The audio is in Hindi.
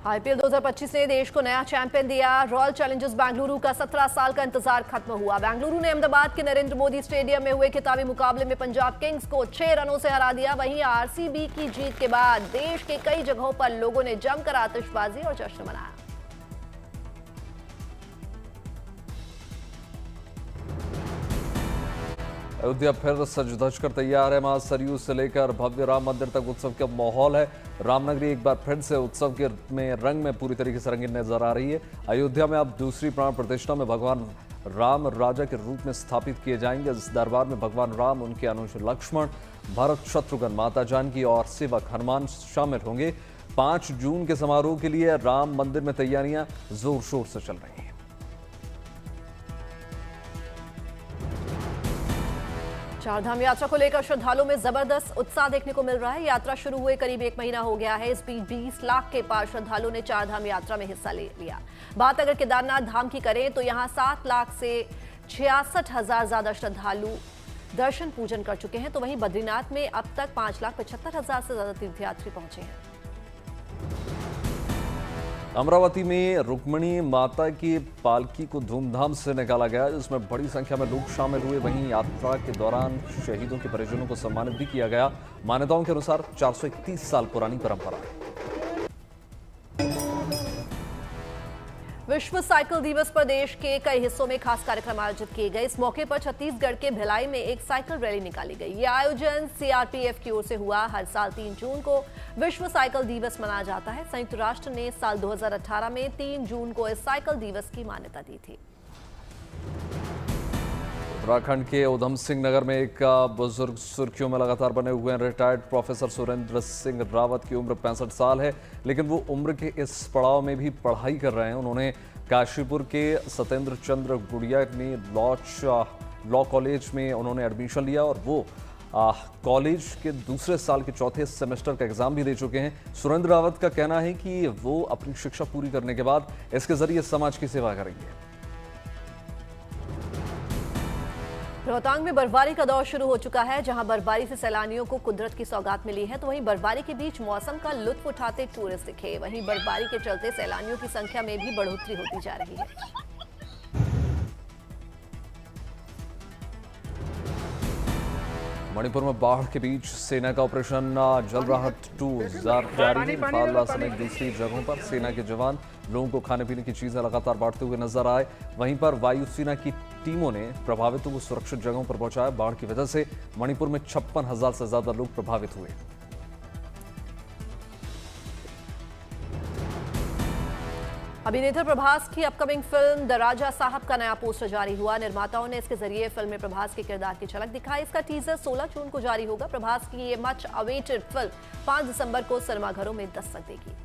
आईपीएल 2025 ने देश को नया चैंपियन दिया। रॉयल चैलेंजर्स बेंगलुरु का 17 साल का इंतजार खत्म हुआ। बेंगलुरु ने अहमदाबाद के नरेंद्र मोदी स्टेडियम में हुए खिताबी मुकाबले में पंजाब किंग्स को 6 रनों से हरा दिया। वहीं आरसीबी की जीत के बाद देश के कई जगहों पर लोगों ने जमकर आतिशबाजी और जश्न मनाया। अयोध्या फिर सज धज कर तैयार है। मां सरयू से लेकर भव्य राम मंदिर तक उत्सव का माहौल है। रामनगरी एक बार फिर से उत्सव के रंग में पूरी तरीके से रंगीन नजर आ रही है। अयोध्या में अब दूसरी प्राण प्रतिष्ठा में भगवान राम राजा के रूप में स्थापित किए जाएंगे। इस दरबार में भगवान राम, उनके अनुज लक्ष्मण, भरत, शत्रुघ्न, माता जानकी और सेवक हनुमान शामिल होंगे। 5 जून के समारोह के लिए राम मंदिर में तैयारियां जोर शोर से चल रही हैं। चारधाम यात्रा को लेकर श्रद्धालुओं में जबरदस्त उत्साह देखने को मिल रहा है। यात्रा शुरू हुए करीब 1 महीना हो गया है। इस बीच 20 लाख के पार श्रद्धालुओं ने चारधाम यात्रा में हिस्सा ले लिया। बात अगर केदारनाथ धाम की करें तो यहां 7 लाख से 66,000 ज्यादा श्रद्धालु दर्शन पूजन कर चुके हैं। तो वहीं बद्रीनाथ में अब तक 5,75,000 से ज्यादा तीर्थयात्री पहुंचे हैं। अमरावती में रुक्मिणी माता की पालकी को धूमधाम से निकाला गया, जिसमें बड़ी संख्या में लोग शामिल हुए। वहीं यात्रा के दौरान शहीदों के परिजनों को सम्मानित भी किया गया। मान्यताओं के अनुसार 431 साल पुरानी परंपरा है। विश्व साइकिल दिवस पर देश के कई हिस्सों में खास कार्यक्रम आयोजित किए गए। इस मौके पर छत्तीसगढ़ के भिलाई में एक साइकिल रैली निकाली गई। यह आयोजन सीआरपीएफ की ओर से हुआ। हर साल 3 जून को विश्व साइकिल दिवस मनाया जाता है। संयुक्त राष्ट्र ने साल 2018 में 3 जून को इस साइकिल दिवस की मान्यता दी थी। उत्तराखंड के उधम सिंह नगर में एक बुजुर्ग सुर्खियों में लगातार बने हुए हैं। रिटायर्ड प्रोफेसर सुरेंद्र सिंह रावत की उम्र 65 साल है, लेकिन वो उम्र के इस पड़ाव में भी पढ़ाई कर रहे हैं। उन्होंने काशीपुर के सत्येंद्र चंद्र गुड़िया में लॉ कॉलेज में उन्होंने एडमिशन लिया और वो कॉलेज के दूसरे साल के चौथे सेमेस्टर का एग्जाम भी दे चुके हैं। सुरेंद्र रावत का कहना है कि वो अपनी शिक्षा पूरी करने के बाद इसके जरिए समाज की सेवा करेंगे। रोहतांग में बर्फबारी का दौर शुरू हो चुका है। जहां बर्फबारी से सैलानियों को कुदरत की सौगात मिली है, तो वहीं बर्फबारी के बीच मौसम का लुत्फ उठाते टूरिस्ट दिखे। वहीं बर्फबारी के चलते सैलानियों की संख्या में भी बढ़ोतरी होती जा रही है। मणिपुर में बाढ़ के बीच सेना का ऑपरेशन जल राहत 2 जारी। फालला समेत दूसरी जगहों पर सेना के जवान लोगों को खाने पीने की चीजें लगातार बांटते हुए नजर आए। वहीं पर वायुसेना की टीमों ने प्रभावितों को सुरक्षित जगहों पर पहुंचाया। बाढ़ की वजह से मणिपुर में 56,000 से ज्यादा लोग प्रभावित हुए। अभिनेता प्रभास की अपकमिंग फिल्म द राजा साहब का नया पोस्टर जारी हुआ। निर्माताओं ने इसके जरिए फिल्म में प्रभास के किरदार की झलक दिखाई। इसका टीजर 16 जून को जारी होगा। प्रभास की ये मच अवेटेड फिल्म 5 दिसंबर को सिनेमाघरों में दस्तक देगी।